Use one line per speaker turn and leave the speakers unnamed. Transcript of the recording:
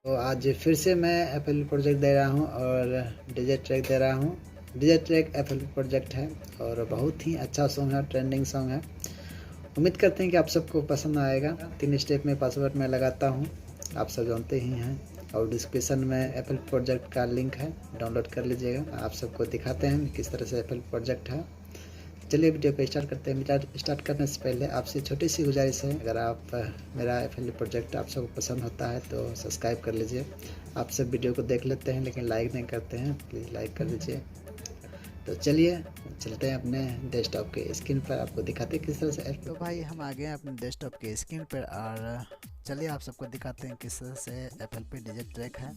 तो आज फिर से मैं एफएल प्रोजेक्ट दे रहा हूँ और डीजे ट्रैक दे रहा हूँ। डीजे ट्रैक एफएल प्रोजेक्ट है और बहुत ही अच्छा सॉन्ग है, ट्रेंडिंग सॉन्ग है। उम्मीद करते हैं कि आप सबको पसंद आएगा। 3 स्टेप में पासवर्ड मैं लगाता हूँ, आप सब जानते ही हैं। और डिस्क्रिप्शन में एफएल प्रोजेक्ट का लिंक है, डाउनलोड कर लीजिएगा। आप सबको दिखाते हैं किस तरह से एफएल प्रोजेक्ट है। चलिए वीडियो को स्टार्ट करते हैं। स्टार्ट करने से पहले आपसे छोटी सी गुजारिश है, अगर आप मेरा एफएल प्रोजेक्ट आप सबको पसंद होता है तो सब्सक्राइब कर लीजिए। आप सब वीडियो को देख लेते हैं लेकिन लाइक नहीं करते हैं, प्लीज़ लाइक कर दीजिए। तो चलिए चलते हैं अपने डेस्कटॉप के स्क्रीन पर, आपको दिखाते हैं किस तरह से। तो भाई हम आ गए हैं अपने डेस्कटॉप के स्क्रीन पर और चलिए आप सबको दिखाते हैं किस तरह से एफएल पे डीजे ट्रैक है।